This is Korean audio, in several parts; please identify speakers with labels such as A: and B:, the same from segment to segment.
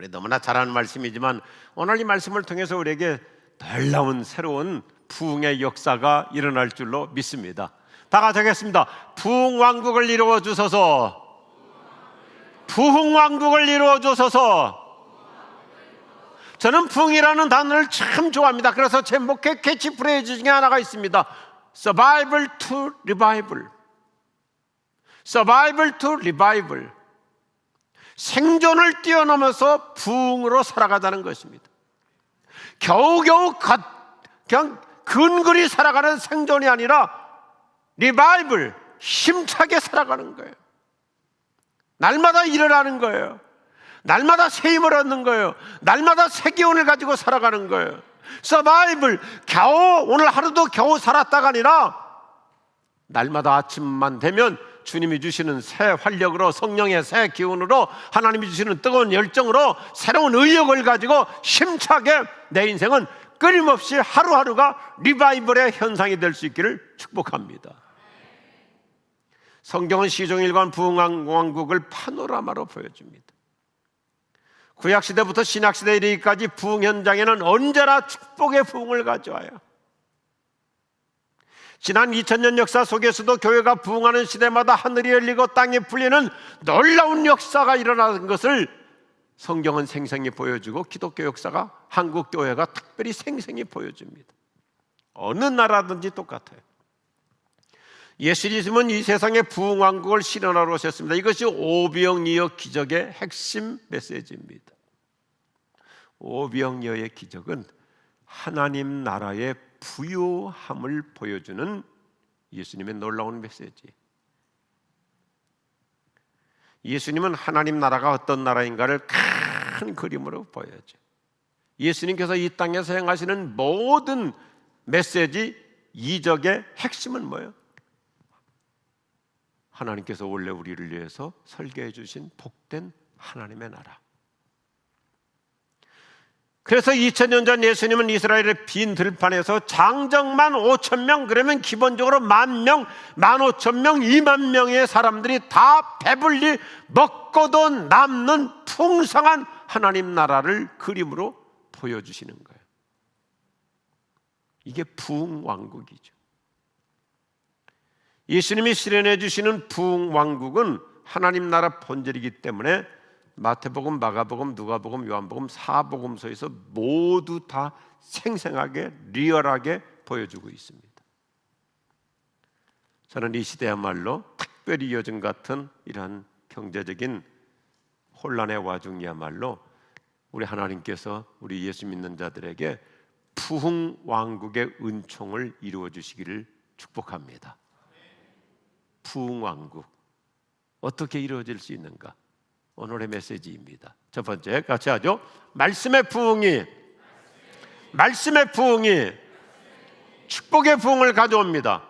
A: 우리 너무나 잘 아는 말씀이지만 오늘 이 말씀을 통해서 우리에게 놀라운 새로운 부흥의 역사가 일어날 줄로 믿습니다. 다 같이 하겠습니다. 부흥왕국을 이루어 주소서. 부흥왕국을 이루어 주소서. 저는 부흥이라는 단어를 참 좋아합니다. 그래서 제 목회 캐치프레이즈 중에 하나가 있습니다. Survival to Revival. Survival to Revival. 생존을 뛰어넘어서 부흥으로 살아가자는 것입니다. 겨우겨우 그냥 근근히 살아가는 생존이 아니라 리바이벌, 힘차게 살아가는 거예요. 날마다 일어나는 거예요. 날마다 새 힘을 얻는 거예요. 날마다 새 기운을 가지고 살아가는 거예요. 서바이벌, 겨우 오늘 하루도 겨우 살았다가 아니라 날마다 아침만 되면 주님이 주시는 새 활력으로, 성령의 새 기운으로, 하나님이 주시는 뜨거운 열정으로 새로운 의욕을 가지고 힘차게 내 인생은 끊임없이 하루하루가 리바이벌의 현상이 될 수 있기를 축복합니다. 성경은 시종일관 부흥왕국을 파노라마로 보여줍니다. 구약시대부터 신약시대에 이르기까지 부흥 현장에는 언제나 축복의 부흥을 가져와요. 지난 2000년 역사 속에서도 교회가 부흥하는 시대마다 하늘이 열리고 땅이 풀리는 놀라운 역사가 일어나는 것을 성경은 생생히 보여주고 기독교 역사가, 한국 교회가 특별히 생생히 보여줍니다. 어느 나라든지 똑같아요. 예수님은 이 세상에 부흥왕국을 실현하러 오셨습니다. 이것이 오병이어 기적의 핵심 메시지입니다. 오병이어의 기적은 하나님 나라의 부요함을 보여주는 예수님의 놀라운 메시지. 예수님은 하나님 나라가 어떤 나라인가를 큰 그림으로 보여줘. 예수님께서 이 땅에서 행하시는 모든 메시지, 이적의 핵심은 뭐예요? 하나님께서 원래 우리를 위해서 설계해 주신 복된 하나님의 나라. 그래서 2000년 전 예수님은 이스라엘의 빈 들판에서 장정만 5,000명, 그러면 기본적으로 10,000명, 15,000명, 20,000명의 사람들이 다 배불리 먹고도 남는 풍성한 하나님 나라를 그림으로 보여주시는 거예요. 이게 부흥왕국이죠. 예수님이 실현해 주시는 부흥왕국은 하나님 나라 본질이기 때문에 마태복음, 마가복음, 누가복음, 요한복음, 사복음서에서 모두 다 생생하게, 리얼하게 보여주고 있습니다. 저는 이 시대야말로 특별히 요즘 같은 이러한 경제적인 혼란의 와중이야말로 우리 하나님께서 우리 예수 믿는 자들에게 부흥왕국의 은총을 이루어 주시기를 축복합니다. 부흥왕국 어떻게 이루어질 수 있는가? 오늘의 메시지입니다. 첫 번째, 같이 하죠. 말씀의 부흥이 축복의 부흥을 가져옵니다.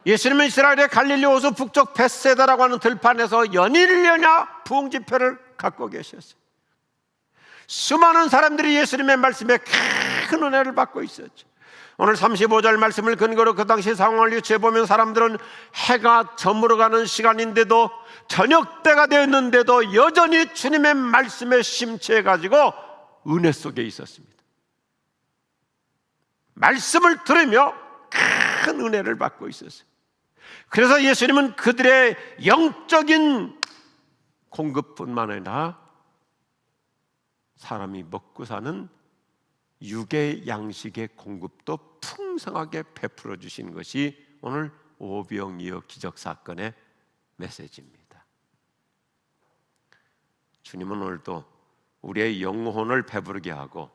A: 예수님은 이스라엘의 갈릴리 호수 북쪽 벳세다라고 하는 들판에서 연일연야 부흥 집회를 갖고 계셨어요. 수많은 사람들이 예수님의 말씀에 큰 은혜를 받고 있었죠. 오늘 35절 말씀을 근거로 그 당시 상황을 유추해 보면 사람들은 해가 저물어가는 시간인데도, 저녁 때가 되었는데도 여전히 주님의 말씀에 심취해 가지고 은혜 속에 있었습니다. 말씀을 들으며 큰 은혜를 받고 있었어요. 그래서 예수님은 그들의 영적인 공급뿐만 아니라 사람이 먹고 사는 육의 양식의 공급도 풍성하게 베풀어 주신 것이 오늘 오병이어 기적 사건의 메시지입니다. 주님은 오늘도 우리의 영혼을 배부르게 하고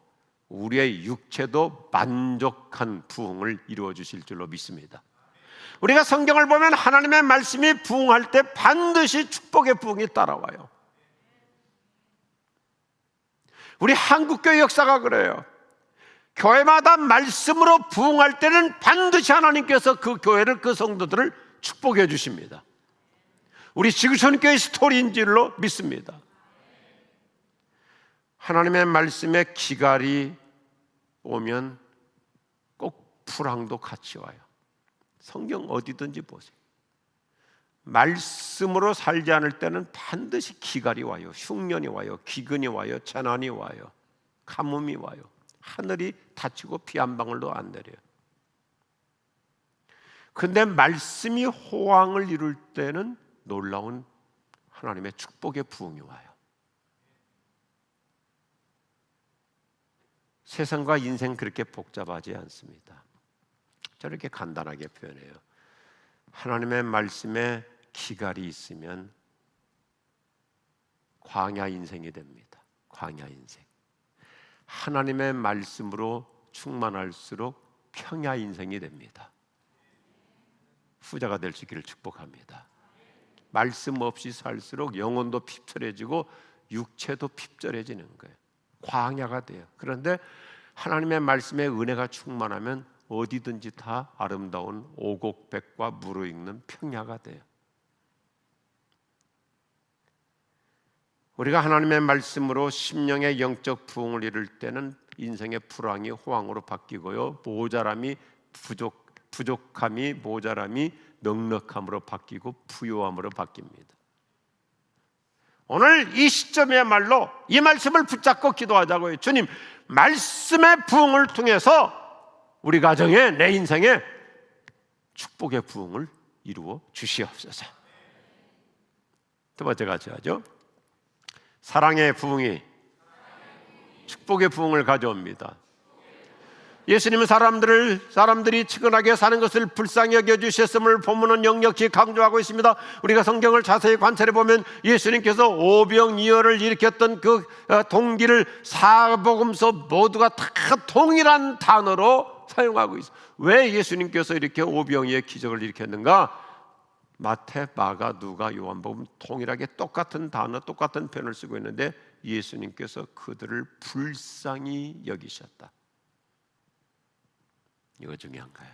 A: 우리의 육체도 만족한 부흥을 이루어 주실 줄로 믿습니다. 우리가 성경을 보면 하나님의 말씀이 부흥할 때 반드시 축복의 부흥이 따라와요. 우리 한국교회 역사가 그래요. 교회마다 말씀으로 부흥할 때는 반드시 하나님께서 그 교회를, 그 성도들을 축복해 주십니다. 우리 지구촌교회 스토리인 줄로 믿습니다. 하나님의 말씀에 기갈이 오면 꼭 불황도 같이 와요. 성경 어디든지 보세요. 말씀으로 살지 않을 때는 반드시 기갈이 와요, 흉년이 와요, 기근이 와요, 재난이 와요, 가뭄이 와요. 하늘이 닫히고 비 한 방울도 안 내려요. 근데 말씀이 호황을 이룰 때는 놀라운 하나님의 축복의 부흥이 와요. 세상과 인생 그렇게 복잡하지 않습니다. 저렇게 간단하게 표현해요. 하나님의 말씀에 기갈이 있으면 광야 인생이 됩니다. 광야 인생. 하나님의 말씀으로 충만할수록 평야 인생이 됩니다. 후자가 될 수 있기를 축복합니다. 말씀 없이 살수록 영혼도 핍절해지고 육체도 핍절해지는 거예요. 광야가 돼요. 그런데 하나님의 말씀에 은혜가 충만하면 어디든지 다 아름다운 오곡백과 무르익는 평야가 돼요. 우리가 하나님의 말씀으로 심령의 영적 부흥을 이룰 때는 인생의 불황이 호황으로 바뀌고요, 모자람이 부족함이 모자람이 넉넉함으로 바뀌고 부요함으로 바뀝니다. 오늘 이 시점이야말로 이 말씀을 붙잡고 기도하자고요. 주님, 말씀의 부흥을 통해서 우리 가정에, 내 인생에 축복의 부흥을 이루어 주시옵소서. 두 번째 같이 하죠. 사랑의 부흥이 축복의 부흥을 가져옵니다. 예수님은 사람들이 측은하게 사는 것을 불쌍히 여겨주셨음을 본문은 역력히 강조하고 있습니다. 우리가 성경을 자세히 관찰해 보면 예수님께서 오병이어를 일으켰던 그 동기를 사복음서 모두가 다 동일한 단어로 사용하고 있어요. 왜 예수님께서 이렇게 오병이어의 기적을 일으켰는가? 마태, 마가, 누가, 요한복음 동일하게 똑같은 단어, 똑같은 표현을 쓰고 있는데 예수님께서 그들을 불쌍히 여기셨다. 이거 중요한 거예요.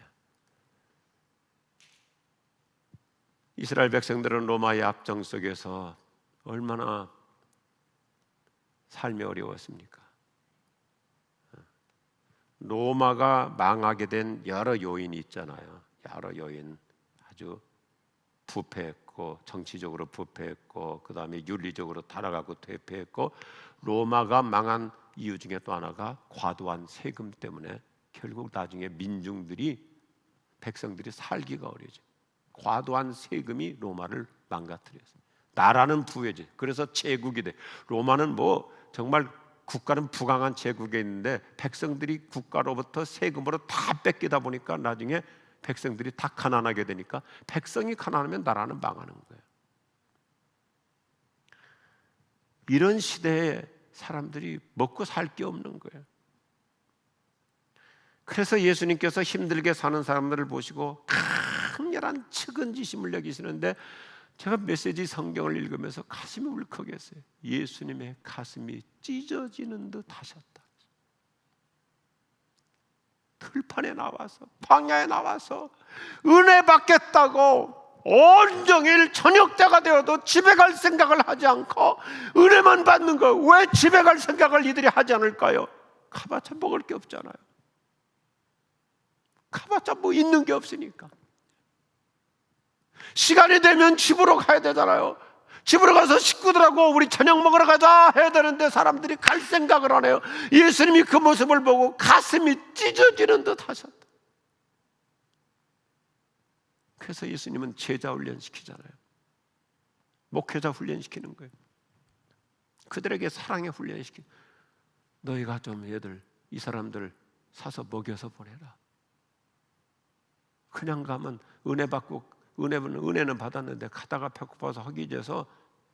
A: 이스라엘 백성들은 로마의 압정 속에서 얼마나 삶이 어려웠습니까? 로마가 망하게 된 여러 요인이 있잖아요. 여러 요인. 아주 부패했고, 정치적으로 부패했고, 그 다음에 윤리적으로 타락하고 퇴폐했고, 로마가 망한 이유 중에 또 하나가 과도한 세금 때문에 결국 나중에 백성들이 살기가 어려워져. 과도한 세금이 로마를 망가뜨렸어요. 나라는 부해지. 그래서 제국이 돼. 로마는 정말 국가는 부강한 제국에 있는데 백성들이 국가로부터 세금으로 다 뺏기다 보니까 나중에 백성들이 다 가난하게 되니까, 백성이 가난하면 나라는 망하는 거예요. 이런 시대에 사람들이 먹고 살 게 없는 거예요. 그래서 예수님께서 힘들게 사는 사람들을 보시고 강렬한 측은지심을 여기시는데, 제가 메시지 성경을 읽으면서 가슴이 울컥했어요. 예수님의 가슴이 찢어지는 듯 하셨다. 들판에 나와서, 광야에 나와서 은혜 받겠다고 온종일 저녁때가 되어도 집에 갈 생각을 하지 않고 은혜만 받는 거. 왜 집에 갈 생각을 이들이 하지 않을까요? 가봤자 먹을 게 없잖아요. 가봤자 있는 게 없으니까. 시간이 되면 집으로 가야 되잖아요. 집으로 가서 식구들하고 우리 저녁 먹으러 가자 해야 되는데 사람들이 갈 생각을 안 해요. 예수님이 그 모습을 보고 가슴이 찢어지는 듯 하셨다. 그래서 예수님은 제자 훈련시키잖아요. 목회자 훈련시키는 거예요. 그들에게 사랑의 훈련시키고, 너희가 좀 이 사람들 사서 먹여서 보내라. 그냥 가면 은혜는 받았는데 가다가 배고파서 허기져서,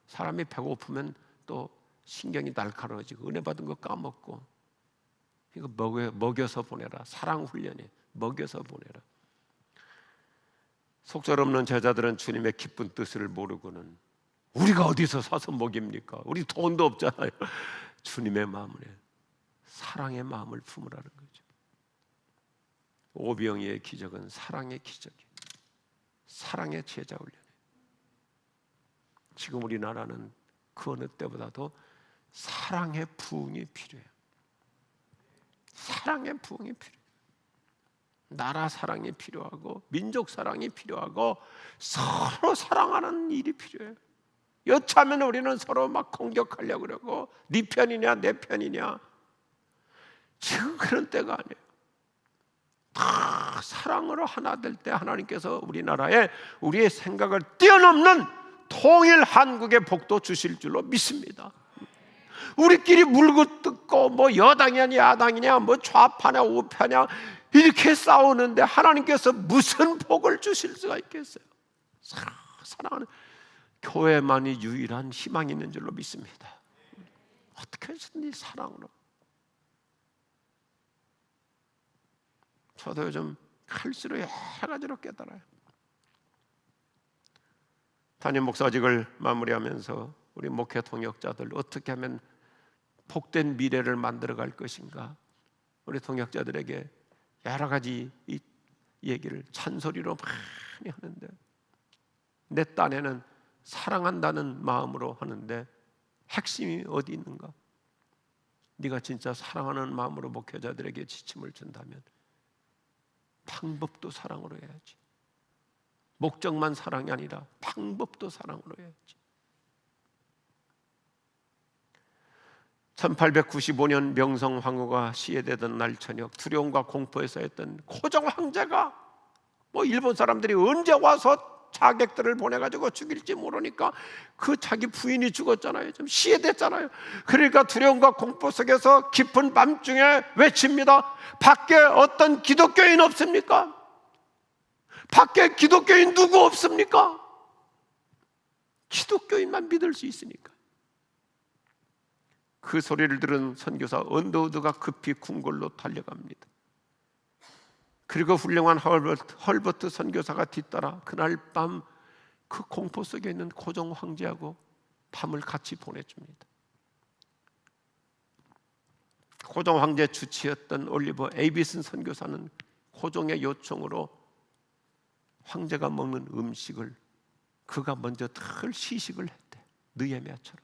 A: 사람이 배고프면 또 신경이 날카로워지고 은혜 받은 거 까먹고, 이거 먹여서 보내라. 사랑 훈련이에요. 먹여서 보내라. 속절없는 제자들은 주님의 기쁜 뜻을 모르고는, 우리가 어디서 사서 먹입니까? 우리 돈도 없잖아요. 주님의 마음을, 사랑의 마음을 품으라는 거죠. 오병이의 기적은 사랑의 기적이에요. 사랑의 제자 훈련이에요. 지금 우리나라는 그 어느 때보다도 사랑의 부흥이 필요해요. 사랑의 부흥이 필요해요. 나라 사랑이 필요하고 민족 사랑이 필요하고 서로 사랑하는 일이 필요해요. 여차하면 우리는 서로 막 공격하려고 그러고 네 편이냐 내 편이냐. 지금 그런 때가 아니에요. 다 사랑으로 하나 될 때 하나님께서 우리나라에 우리의 생각을 뛰어넘는 통일 한국의 복도 주실 줄로 믿습니다. 우리끼리 물고 뜯고 뭐 여당이냐 야당이냐 뭐 좌파냐 우파냐 이렇게 싸우는데 하나님께서 무슨 복을 주실 수가 있겠어요? 사랑하는 교회만이 유일한 희망이 있는 줄로 믿습니다. 어떻게 해서든지 사랑으로. 저도 요즘 갈수록 여러 가지로 깨달아요. 담임 목사직을 마무리하면서 우리 목회 동역자들 어떻게 하면 복된 미래를 만들어갈 것인가, 우리 동역자들에게 여러 가지 이 얘기를 잔소리로 많이 하는데, 내 딴에는 사랑한다는 마음으로 하는데 핵심이 어디 있는가? 네가 진짜 사랑하는 마음으로 목회자들에게 지침을 준다면 방법도 사랑으로 해야지. 목적만 사랑이 아니라 방법도 사랑으로 해야지. 1895년 명성 황후가 시해되던 날 저녁, 두려움과 공포에 쌓였던 고종 황제가 뭐 일본 사람들이 언제 와서 자객들을 보내가지고 죽일지 모르니까 그 자기 부인이 죽었잖아요. 좀 시해됐잖아요. 그러니까 두려움과 공포 속에서 깊은 밤중에 외칩니다. 밖에 어떤 기독교인 없습니까? 밖에 기독교인 누구 없습니까? 기독교인만 믿을 수 있으니까. 그 소리를 들은 선교사 언더우드가 급히 궁궐로 달려갑니다. 그리고 훌륭한 헐버트 선교사가 뒤따라 그날 밤 그 공포 속에 있는 고종 황제하고 밤을 같이 보내줍니다. 고종 황제 주치였던 올리버 에이비슨 선교사는 고종의 요청으로 황제가 먹는 음식을 그가 먼저 늘 시식을 했대. 느헤미야처럼.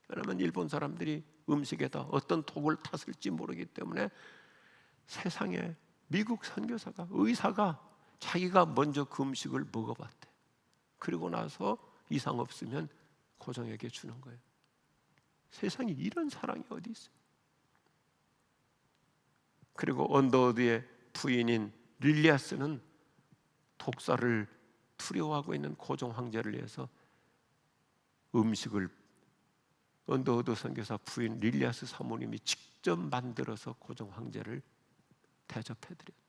A: 왜냐하면 일본 사람들이 음식에다 어떤 독을 탔을지 모르기 때문에 세상에 미국 선교사가, 의사가 자기가 먼저 그 음식을 먹어봤대. 그리고 나서 이상 없으면 고종에게 주는 거예요. 세상에 이런 사랑이 어디 있어요? 그리고 언더우드의 부인인 릴리아스는 독사를 두려워하고 있는 고종 황제를 위해서 음식을 언더우드 선교사 부인 릴리아스 사모님이 직접 만들어서 고종 황제를 대접해드렸대요.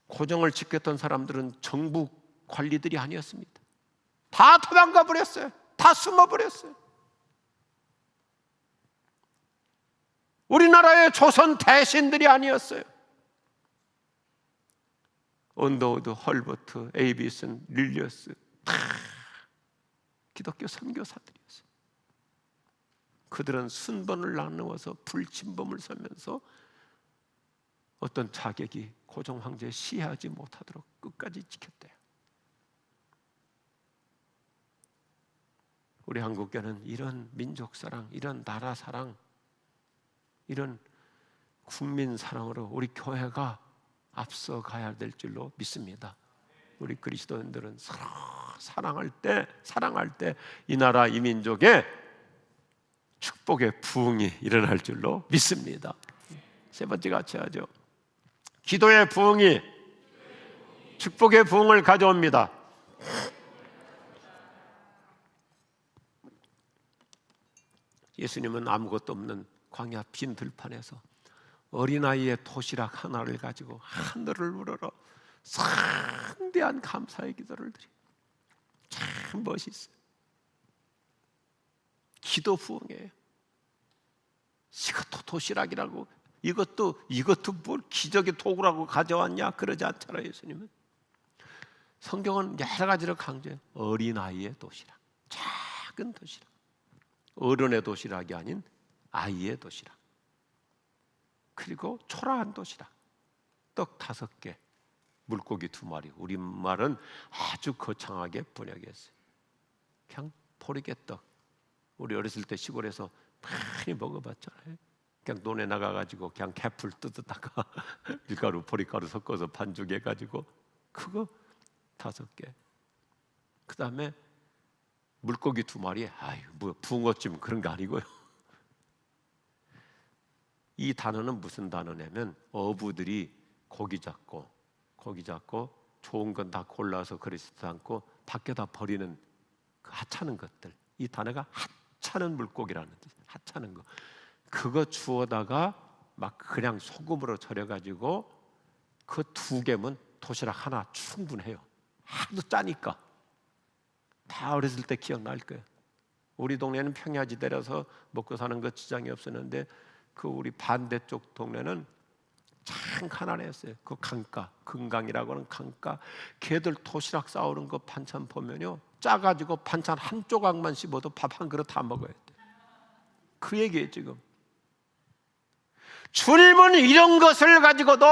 A: 고종을 지켰던 사람들은 정부 관리들이 아니었습니다. 다 도망가 버렸어요. 다 숨어 버렸어요. 우리나라의 조선 대신들이 아니었어요. 언더우드, 헐버트, 에이비슨, 릴리어스 다 기독교 선교사들이었어요. 그들은 순번을 나누어서 불침범을 서면서 어떤 자객이 고종 황제에 시해하지 못하도록 끝까지 지켰대요. 우리 한국교회는 이런 민족 사랑, 이런 나라 사랑, 이런 국민 사랑으로 우리 교회가 앞서가야 될 줄로 믿습니다. 우리 그리스도인들은 서로 사랑할 때 이 나라 이 민족의 축복의 부흥이 일어날 줄로 믿습니다. 세 번째 같이 하죠. 기도의 부흥이 축복의 부흥을 가져옵니다. 예수님은 아무것도 없는 광야 빈 들판에서 어린아이의 도시락 하나를 가지고 하늘을 우러러 성대한 감사의 기도를 드려요. 참 멋있어요. 기도 부흥이에요. 이것도 도시락이라고, 이것도 뭘 기적의 도구라고 가져왔냐, 그러지 않잖아요. 예수님은 성경은 여러 가지로 강조해요. 어린아이의 도시락, 작은 도시락, 어른의 도시락이 아닌 아이의 도시락, 그리고 초라한 도시락, 떡 5개, 물고기 2마리. 우리말은 아주 거창하게 번역했어요. 그냥 보리개떡. 우리 어렸을 때 시골에서 많이 먹어봤잖아요. 그냥 논에 나가가지고 그냥 개풀 뜯다가 밀가루 보리가루 섞어서 반죽해가지고 그거 5개. 그 다음에 물고기 2마리. 아유, 뭐 붕어찜 그런 거 아니고요. 이 단어는 무슨 단어냐면 어부들이 고기 잡고 좋은 건 다 골라서 그릇에 담고 밖에다 버리는 그 하찮은 것들. 이 단어가 하찮은 물고기라는 뜻. 하찮은 거. 그거 주워다가 막 그냥 소금으로 절여가지고 그 2개면 도시락 하나 충분해요. 하도 짜니까. 다 어렸을 때 기억날 거예요. 우리 동네는 평야지대라서 먹고 사는 거 지장이 없었는데 그 우리 반대쪽 동네는 참 가난했어요. 그 강가, 금강이라고 하는 강가, 걔들 도시락 싸오는 거 반찬 보면요, 짜가지고 반찬 한 조각만 씹어도 밥 한 그릇 다 먹어야 돼. 그 얘기예요 지금. 주님은 이런 것을 가지고도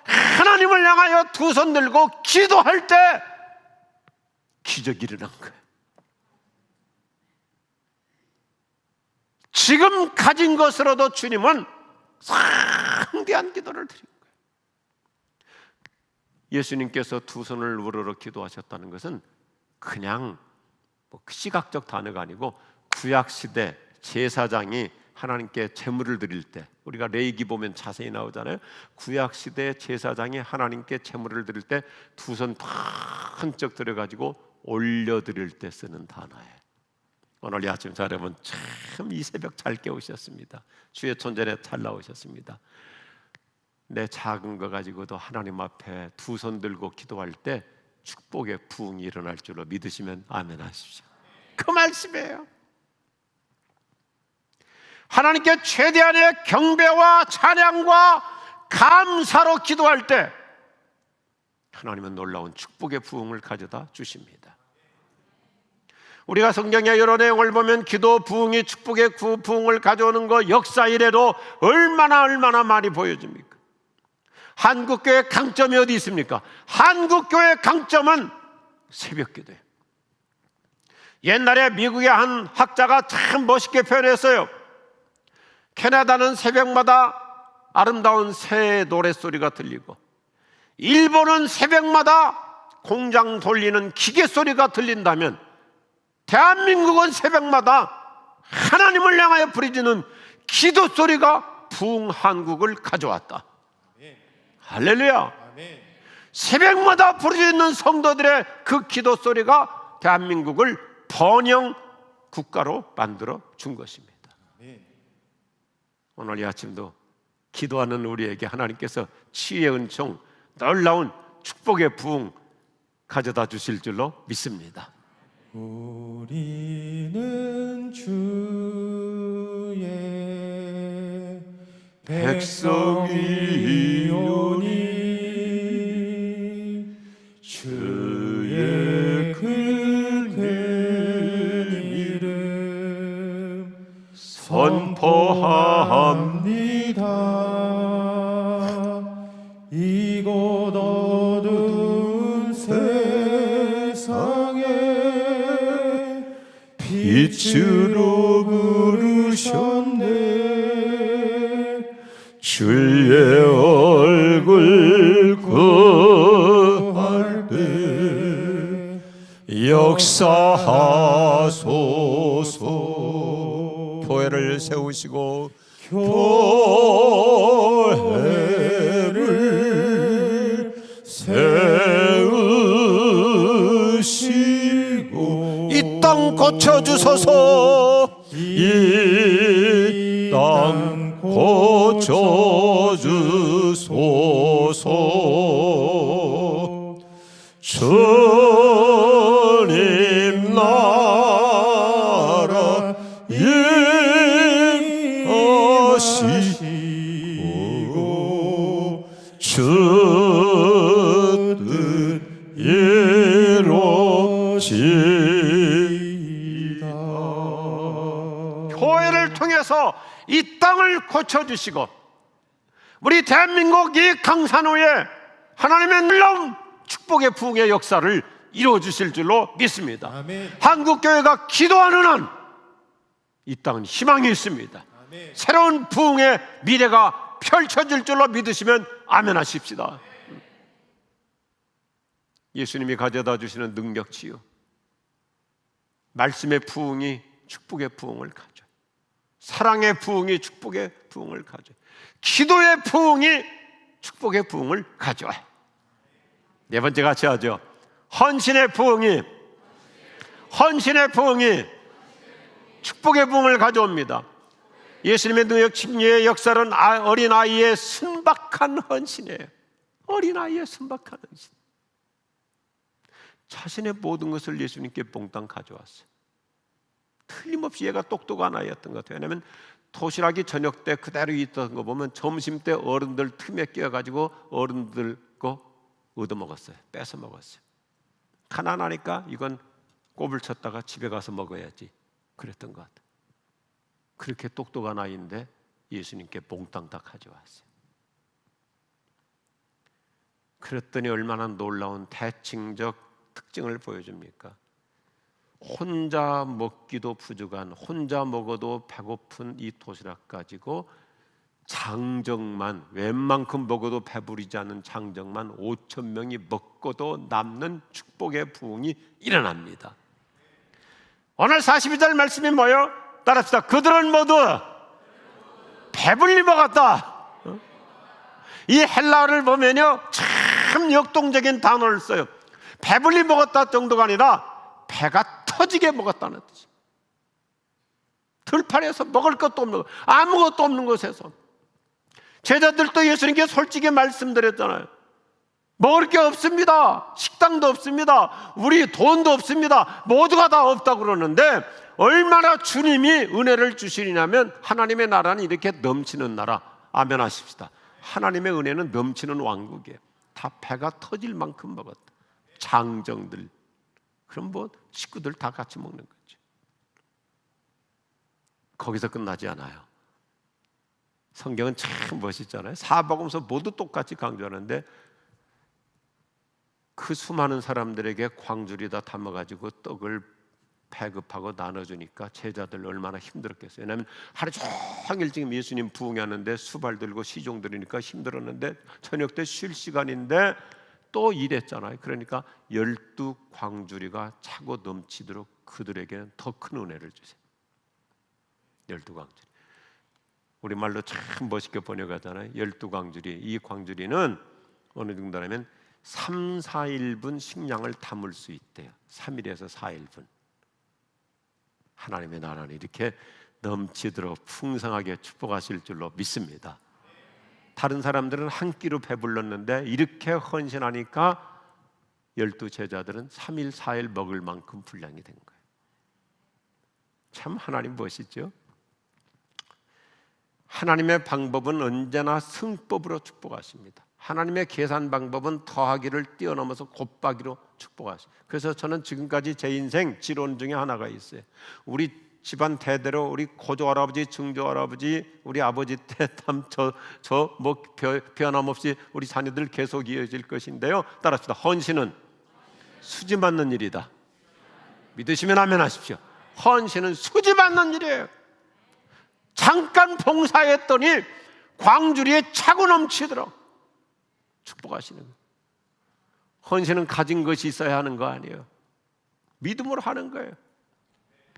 A: 하나님을 향하여 2손 들고 기도할 때 기적이 일어난 거예요. 지금 가진 것으로도 주님은 상대한 기도를 드린 거예요. 예수님께서 2손을 우러러 기도하셨다는 것은 그냥 시각적 단어가 아니고 구약시대 제사장이 하나님께 제물을 드릴 때, 우리가 레위기 보면 자세히 나오잖아요. 구약시대 제사장이 하나님께 제물을 드릴 때 2손 다 한쪽 들어가지고 올려드릴 때 쓰는 단어예요. 오늘 이 아침 여러분 참 이 새벽 잘 깨우셨습니다. 주의 존전에 잘 나오셨습니다. 내 작은 거 가지고도 하나님 앞에 2손 들고 기도할 때 축복의 부흥이 일어날 줄로 믿으시면 아멘 하십시오. 그 말씀이에요. 하나님께 최대한의 경배와 찬양과 감사로 기도할 때 하나님은 놀라운 축복의 부흥을 가져다 주십니다. 우리가 성경의 여러 내용을 보면 기도 부흥이 축복의 부흥을 가져오는 거 역사 이래로 얼마나 많이 보여집니까? 한국교회의 강점이 어디 있습니까? 한국교회의 강점은 새벽기도예요. 옛날에 미국의 한 학자가 참 멋있게 표현했어요. 캐나다는 새벽마다 아름다운 새 노랫소리가 들리고 일본은 새벽마다 공장 돌리는 기계 소리가 들린다면 대한민국은 새벽마다 하나님을 향하여 부르짖는 기도 소리가 부흥한국을 가져왔다. 할렐루야. 새벽마다 부르짖는 성도들의 그 기도 소리가 대한민국을 번영 국가로 만들어 준 것입니다. 오늘 이 아침도 기도하는 우리에게 하나님께서 치유의 은총, 놀라운 축복의 부흥 가져다 주실 줄로 믿습니다.
B: 우리는 주의 백성이오니 주의 큰 이름 선포합니다. 이곳 어두운 세상에 빛으로 부르셨네. 주의 얼굴 구할 때 역사하소서.
A: 교회를 세우시고
B: 교회를 세우시고
A: 이 땅 고쳐주소서.
B: 이 땅 고쳐주소서. 주님 나라 임하시고 주 뜻 이루어지이다. 교회를 통해서 이 땅을 고쳐주시고 우리 대한민국 이 강산호에 하나님의 놀라운 축복의 부흥의 역사를 이루어주실 줄로 믿습니다. 아멘.
A: 한국교회가 기도하는 한 이 땅은 희망이 있습니다. 새로운 부흥의 미래가 펼쳐질 줄로 믿으시면 아멘 하십시다. 예수님이 가져다 주시는 능력치요, 말씀의 부흥이 축복의 부흥을 가져, 사랑의 부흥이 축복의 부흥을 가져, 기도의 부흥이 축복의 부흥을 가져와요. 네 번째 같이 하죠. 헌신의 부흥이 축복의 부흥을 가져옵니다. 예수님의 능력 칭의의 역사는 어린아이의 순박한 헌신이에요. 어린아이의 순박한 헌신. 자신의 모든 것을 예수님께 몽땅 가져왔어요. 틀림없이 얘가 똑똑한 아이였던 것 같아요. 왜냐하면 도시락이 저녁 때 그대로 있던 거 보면 점심 때 어른들 틈에 끼어가지고 어른들 거 얻어먹었어요. 뺏어 먹었어요. 가난하니까 이건 꼽을 쳤다가 집에 가서 먹어야지 그랬던 것 같아요. 그렇게 똑똑한 아이인데 예수님께 몽땅 다 가져왔어요. 그랬더니 얼마나 놀라운 대칭적 특징을 보여줍니까? 혼자 먹기도 부족한, 혼자 먹어도 배고픈 이 도시락 가지고 장정만, 웬만큼 먹어도 배부르지 않은 장정만 5,000명이 먹고도 남는 축복의 부흥이 일어납니다. 오늘 42절 말씀이 뭐예요? 따라합시다. 그들은 모두 배불리 먹었다. 이 헬라어를 보면요, 참 역동적인 단어를 써요. 배불리 먹었다 정도가 아니라 배가 터지게 먹었다는 뜻이에요. 들판에서 먹을 것도 없는, 아무것도 없는 곳에서. 제자들도 예수님께 솔직히 말씀드렸잖아요. 먹을 게 없습니다. 식당도 없습니다. 우리 돈도 없습니다. 모두가 다 없다고 그러는데 얼마나 주님이 은혜를 주시냐면 하나님의 나라는 이렇게 넘치는 나라. 아멘 하십시다. 하나님의 은혜는 넘치는 왕국이에요. 다 배가 터질 만큼 먹었다. 장정들, 그럼 뭐 식구들 다 같이 먹는 거죠. 거기서 끝나지 않아요. 성경은 참 멋있잖아요. 사복음서 모두 똑같이 강조하는데 그 수많은 사람들에게 광주리 다 담아가지고 떡을 배급하고 나눠주니까 제자들 얼마나 힘들었겠어요. 왜냐하면 하루 종일 지금 예수님 부흥하는데 수발 들고 시종 들으니까 힘들었는데 저녁 때 쉴 시간인데 또 일했잖아요. 그러니까 12광주리가 차고 넘치도록 그들에게는 더 큰 은혜를 주세요. 12광주리. 우리말로 참 멋있게 번역하잖아요. 12광주리. 이 광주리는 어느 정도냐면 3, 4일분 식량을 담을 수 있대요. 3일에서 4일분. 하나님의 나라는 이렇게 넘치도록 풍성하게 축복하실 줄로 믿습니다. 다른 사람들은 한 끼로 배불렀는데 이렇게 헌신하니까 12제자들은 3일 4일 먹을 만큼 분량이 된 거예요. 참 하나님 멋있죠? 하나님의 방법은 언제나 승법으로 축복하십니다. 하나님의 계산 방법은 더하기를 뛰어넘어서 곱하기로 축복하십니다. 그래서 저는 지금까지 제 인생 지론 중에 하나가 있어요. 우리 집안 대대로 우리 고조 할아버지, 증조 할아버지, 우리 아버지 때담 뭐 변함없이 우리 자녀들 계속 이어질 것인데요. 따라합시다. 헌신은 수지 받는 일이다. 믿으시면 아멘 하십시오. 헌신은 수지 받는 일이에요. 잠깐 봉사했더니 광주리에 차고 넘치도록 축복하시는 거예요. 헌신은 가진 것이 있어야 하는 거 아니에요. 믿음으로 하는 거예요.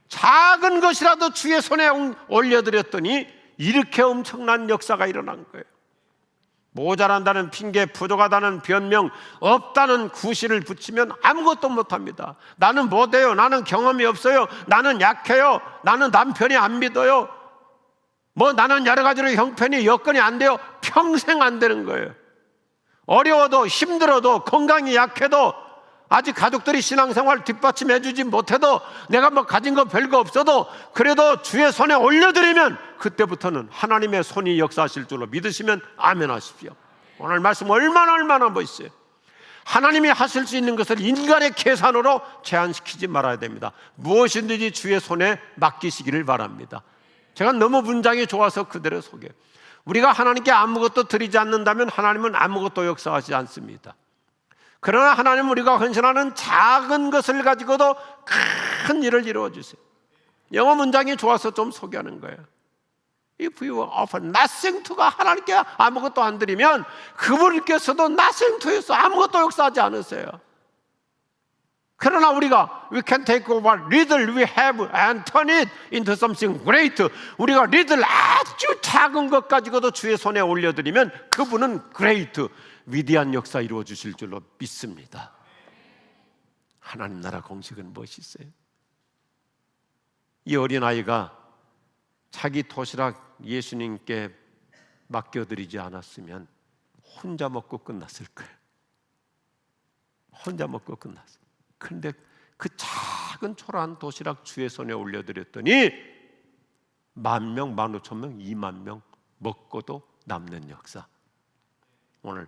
A: 작은 것이라도 주의 손에 올려드렸더니 이렇게 엄청난 역사가 일어난 거예요. 모자란다는 핑계, 부족하다는 변명, 없다는 구실을 붙이면 아무것도 못합니다. 나는 못해요. 나는 경험이 없어요. 나는 약해요. 나는 남편이 안 믿어요. 뭐 나는 여러 가지로 형편이 여건이 안 돼요. 평생 안 되는 거예요. 어려워도 힘들어도 건강이 약해도 아직 가족들이 신앙생활 뒷받침해 주지 못해도 내가 뭐 가진 거 별거 없어도 그래도 주의 손에 올려드리면 그때부터는 하나님의 손이 역사하실 줄로 믿으시면 아멘 하십시오. 오늘 말씀 얼마나 멋있어요. 하나님이 하실 수 있는 것을 인간의 계산으로 제한시키지 말아야 됩니다. 무엇이든지 주의 손에 맡기시기를 바랍니다. 제가 너무 문장이 좋아서 그대로 소개해요. 우리가 하나님께 아무것도 드리지 않는다면 하나님은 아무것도 역사하지 않습니다. 그러나 하나님은 우리가 헌신하는 작은 것을 가지고도 큰 일을 이루어 주세요. 영어 문장이 좋아서 좀 소개하는 거예요.
B: If you offer nothing to가 하나님께 아무것도 안 드리면 그분께서도 nothing to에서 아무것도 역사하지 않으세요. 그러나 우리가 we can take what little we have and turn it into something great. 우리가 little 아주 작은 것 가지고도 주의 손에 올려드리면 그분은 great, 위대한 역사 이루어 주실 줄로 믿습니다. 하나님 나라 공식은 무엇이 있어요? 이 어린아이가 자기 도시락 예수님께 맡겨드리지 않았으면 혼자 먹고 끝났을 거예요. 혼자 먹고 끝났어요. 그런데 그 작은 초라한 도시락 주의 손에 올려드렸더니 10,000명, 15,000명, 20,000명 먹고도 남는 역사. 오늘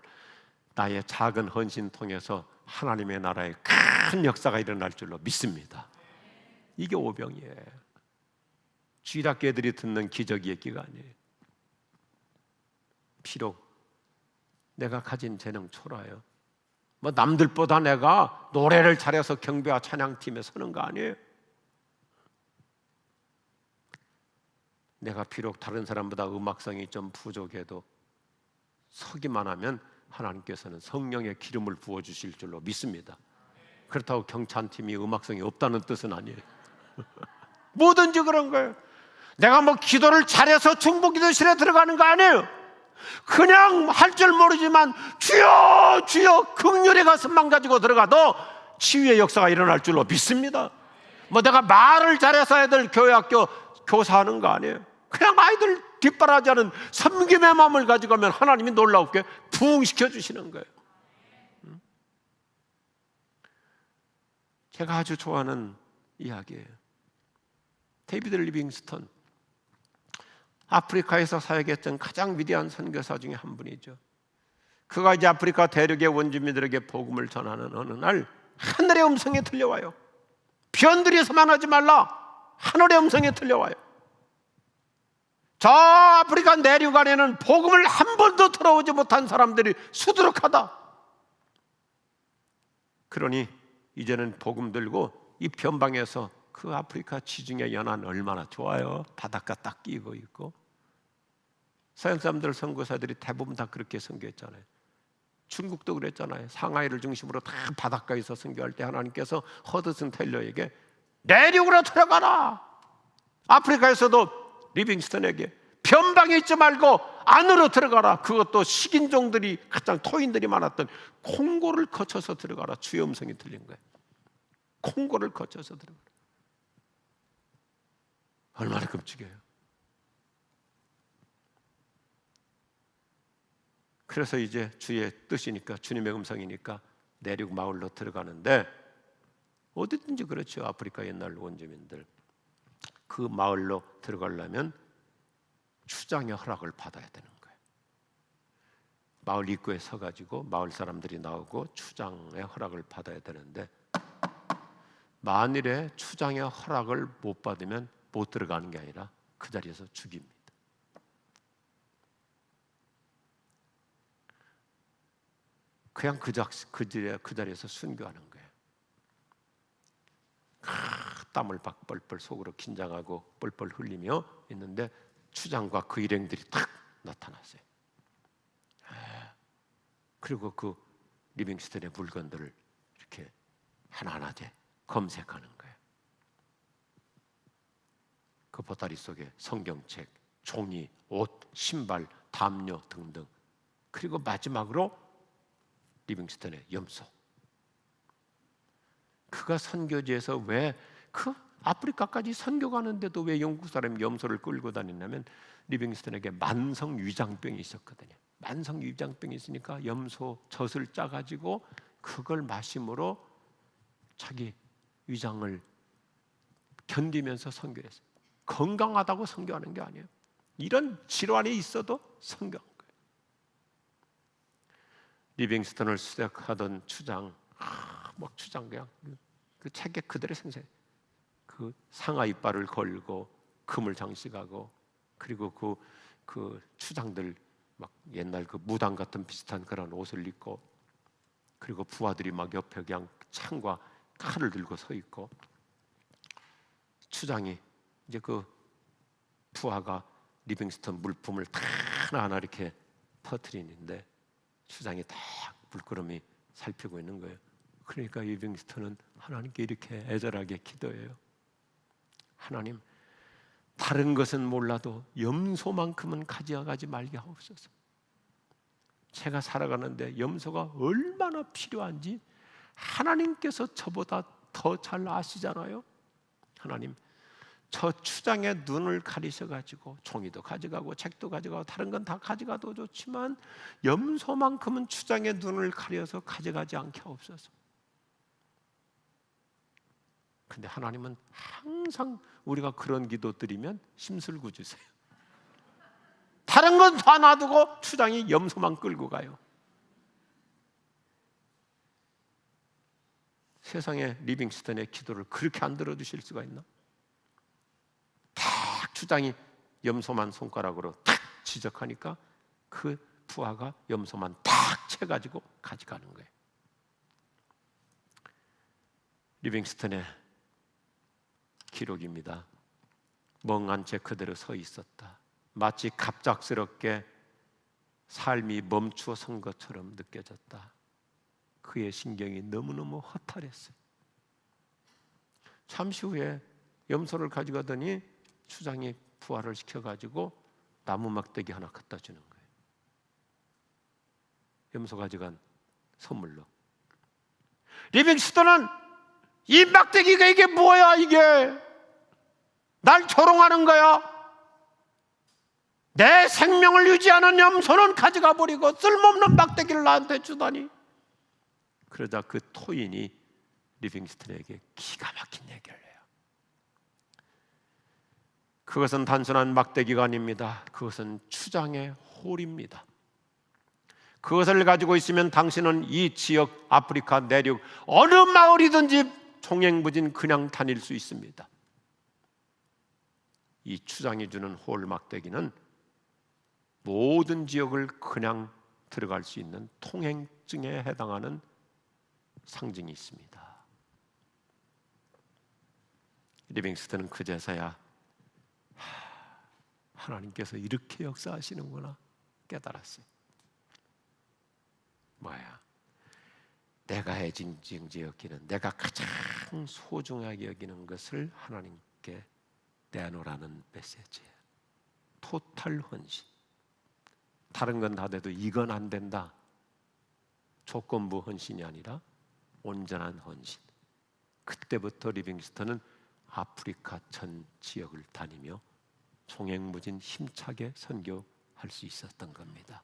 B: 나의 작은 헌신 통해서 하나님의 나라에 큰 역사가 일어날 줄로 믿습니다. 이게 오병이에요. 쥐락개들이 듣는 기적이 있기가 아니에요. 비록 내가 가진 재능 초라해요. 뭐 남들보다 내가 노래를 잘해서 경배와 찬양팀에 서는 거 아니에요. 내가 비록 다른 사람보다 음악성이 좀 부족해도 서기만 하면 하나님께서는 성령의 기름을 부어주실 줄로 믿습니다. 그렇다고 경찬팀이 음악성이 없다는 뜻은 아니에요. 뭐든지 그런 거예요. 내가 뭐 기도를 잘해서 중보기도실에 들어가는 거 아니에요. 그냥 할 줄 모르지만 주여 주여 긍휼의 가슴만 가지고 들어가도 치유의 역사가 일어날 줄로 믿습니다. 뭐 내가 말을 잘해서 애들 교회학교 교사하는 거 아니에요. 그냥 아이들 뒷바라지하는 섬김의 마음을 가지고 하면 하나님이 놀랍게 부흥시켜 주시는 거예요. 제가 아주 좋아하는 이야기예요. 데이비드 리빙스턴, 아프리카에서 사역했던 가장 위대한 선교사 중에 한 분이죠. 그가 이제 아프리카 대륙의 원주민들에게 복음을 전하는 어느 날 하늘의 음성이 들려와요. 변들이서만 하지 말라. 하늘의 음성이 들려와요. 저 아프리카 내륙 안에는 복음을 한 번도 들어오지 못한 사람들이 수두룩하다. 그러니 이제는 복음 들고 이 변방에서 그 아프리카 지중해 연안 얼마나 좋아요. 바닷가 딱 끼고 있고. 서양 사람들 선교사들이 대부분 다 그렇게 선교했잖아요. 중국도 그랬잖아요. 상하이를 중심으로 다 바닷가에서 선교할 때 하나님께서 허드슨 테일러에게 내륙으로 들어가라. 아프리카에서도 리빙스턴에게 변방에 있지 말고 안으로 들어가라. 그것도 식인종들이 가장 토인들이 많았던 콩고를 거쳐서 들어가라. 주의 음성이 들린 거예요. 콩고를 거쳐서 들어가라. 얼마나 끔찍해요. 그래서 이제 주의 뜻이니까, 주님의 음성이니까 내륙 마을로 들어가는데, 어디든지 그렇죠. 아프리카 옛날 원주민들 그 마을로 들어가려면 추장의 허락을 받아야 되는 거예요. 마을 입구에 서가지고 마을 사람들이 나오고 추장의 허락을 받아야 되는데, 만일에 추장의 허락을 못 받으면 못 들어가는 게 아니라 그 자리에서 죽입니다. 그냥 그 자리에서 순교하는 거예요. 땀을 박 뻘뻘 속으로 긴장하고 뻘뻘 흘리며 있는데 추장과 그 일행들이 탁 나타났어요. 그리고 그 리빙스턴의 물건들을 이렇게 하나하나 검색하는 거예요. 그 보따리 속에 성경책, 종이, 옷, 신발, 담요 등등. 그리고 마지막으로 리빙스턴의 염소. 그가 선교지에서 왜 그 아프리카까지 선교 가는데도 왜 영국 사람이 염소를 끌고 다니냐면, 리빙스턴에게 만성 위장병이 있었거든요. 만성 위장병이 있으니까 염소 젖을 짜가지고 그걸 마심으로 자기 위장을 견디면서 선교를 했어요. 건강하다고 선교하는 게 아니에요. 이런 질환이 있어도 선교한 거예요. 리빙스턴을 수색하던 추장, 막 추장 그냥 그 책에 그대로 생생해. 그 상아 이빨을 걸고 금을 장식하고, 그리고 그 추장들 막 옛날 그 무당 같은 비슷한 그런 옷을 입고, 그리고 부하들이 막 옆에 그냥 창과 칼을 들고 서 있고, 추장이 이제 그 부하가 리빙스턴 물품을 다 하나하나 이렇게 퍼뜨리는데 추장이 딱 물끄러미 살피고 있는 거예요. 그러니까 리빙스턴은 하나님께 이렇게 애절하게 기도해요. 하나님, 다른 것은 몰라도 염소만큼은 가져가지 말게 하옵소서. 제가 살아가는데 염소가 얼마나 필요한지 하나님께서 저보다 더 잘 아시잖아요. 하나님, 저 추장의 눈을 가리셔가지고 종이도 가져가고 책도 가져가고 다른 건 다 가져가도 좋지만 염소만큼은 추장의 눈을 가려서 가져가지 않게 하옵소서. 근데 하나님은 항상 우리가 그런 기도 드리면 심술구 주세요. 다른 건 다 놔두고 추장이 염소만 끌고 가요. 세상에 리빙스턴의 기도를 그렇게 안 들어주실 수가 있나? 탁 추장이 염소만 손가락으로 탁 지적하니까 그 부하가 염소만 탁 채가지고 가져가는 거예요. 리빙스턴의 기록입니다. 멍한 채 그대로 서 있었다. 마치 갑작스럽게 삶이 멈추어 선 것처럼 느껴졌다. 그의 신경이 너무너무 허탈했어요. 잠시 후에 염소를 가져가더니 추장이 부활을 시켜가지고 나무 막대기 하나 갖다 주는 거예요. 염소 가져간 선물로. 리빙스턴은 이 막대기가 이게 뭐야, 이게 날 조롱하는 거야. 내 생명을 유지하는 염소는 가져가 버리고 쓸모없는 막대기를 나한테 주다니. 그러자 그 토인이 리빙스턴에게 기가 막힌 얘기를 해요. 그것은 단순한 막대기가 아닙니다. 그것은 추장의 홀입니다. 그것을 가지고 있으면 당신은 이 지역 아프리카 내륙 어느 마을이든지 종횡무진 그냥 다닐 수 있습니다. 이 추장이 주는 홀 막대기는 모든 지역을 그냥 들어갈 수 있는 통행증에 해당하는 상징이 있습니다. 리빙스턴은 그제서야 하나님께서 이렇게 역사하시는구나 깨달았어요. 뭐야? 내가 애징징지 여기는, 내가 가장 소중하게 여기는 것을 하나님께 내놓으라는 메시지예요. 토탈 헌신. 다른 건 다 돼도 이건 안 된다. 조건부 헌신이 아니라 온전한 헌신. 그때부터 리빙스턴은 아프리카 전 지역을 다니며 종횡무진 힘차게 선교할 수 있었던 겁니다.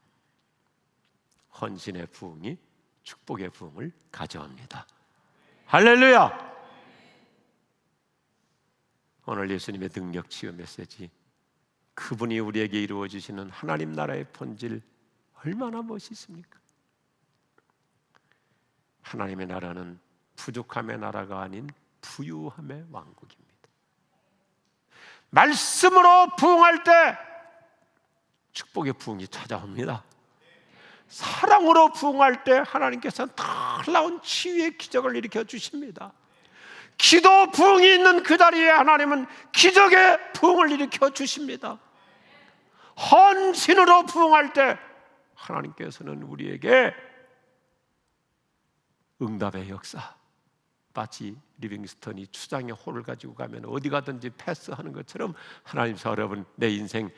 B: 헌신의 부흥이 축복의 부흥을 가져옵니다. 할렐루야! 오늘 예수님의 능력 치유 메시지, 그분이 우리에게 이루어주시는 하나님 나라의 본질 얼마나 멋있습니까? 하나님의 나라는 부족함의 나라가 아닌 부유함의 왕국입니다. 말씀으로 부흥할 때 축복의 부흥이 찾아옵니다. 사랑으로 부흥할 때 하나님께서는 놀라운 치유의 기적을 일으켜 주십니다. 기도 부흥이 있는 그 자리에 하나님은 기적의 부흥을 일으켜 주십니다. 헌신으로 부흥할 때 하나님께서는 우리에게 응답의 역사, 마치 리빙스턴이 추장의 홀을 가지고 가면 어디 가든지 패스하는 것처럼 하나님께서 여러분 내 인생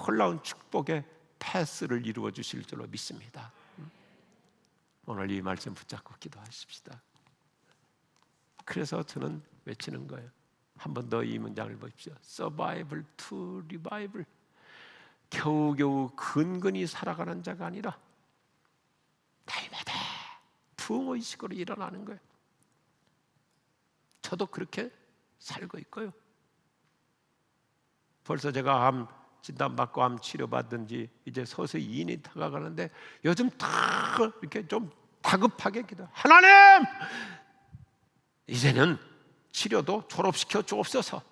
B: 놀라운 축복의 패스를 이루어 주실 줄로 믿습니다. 오늘 이 말씀 붙잡고 기도하십시다. 그래서 저는 외치는 거예요. 한 번 더 이 문장을 보십시오. Survival to revival. 겨우겨우 근근히 살아가는 자가 아니라 날마다 부흥의식으로 일어나는 거예요. 저도 그렇게 살고 있고요. 벌써 제가 암 진단받고 암 치료받은 지 이제 서서히 2년이 다가가는데 요즘 다 이렇게 좀 다급하게 기도. 하나님! 이제는 치료도 졸업시켜 주옵소서.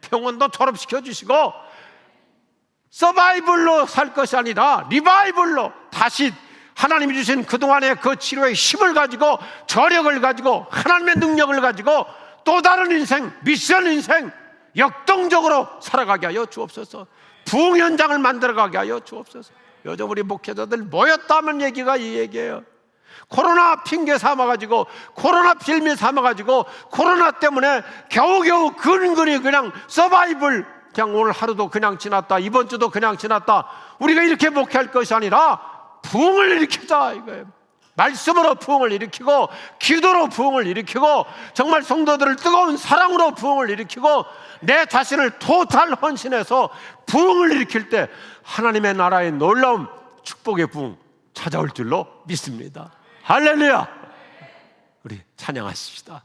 B: 병원도 졸업시켜 주시고 서바이벌로 살 것이 아니라 리바이벌로 다시 하나님이 주신 그동안의 그 치료의 힘을 가지고 저력을 가지고 하나님의 능력을 가지고 또 다른 인생, 미션 인생 역동적으로 살아가게 하여 주옵소서.
A: 부흥 현장을 만들어가게 하여 주옵소서. 요즘 우리 목회자들 모였다면 얘기가 이 얘기예요. 코로나 핑계 삼아가지고, 코로나 빌미 삼아가지고, 코로나 때문에 겨우겨우 근근히 그냥 서바이벌, 그냥 오늘 하루도 그냥 지났다, 이번 주도 그냥 지났다, 우리가 이렇게 목회할 것이 아니라 부흥을 일으키자 이거예요. 말씀으로 부흥을 일으키고, 기도로 부흥을 일으키고, 정말 성도들을 뜨거운 사랑으로 부흥을 일으키고, 내 자신을 토탈 헌신해서 부흥을 일으킬 때 하나님의 나라의 놀라운 축복의 부흥 찾아올 줄로 믿습니다. 할렐루야. 우리 찬양하십시다.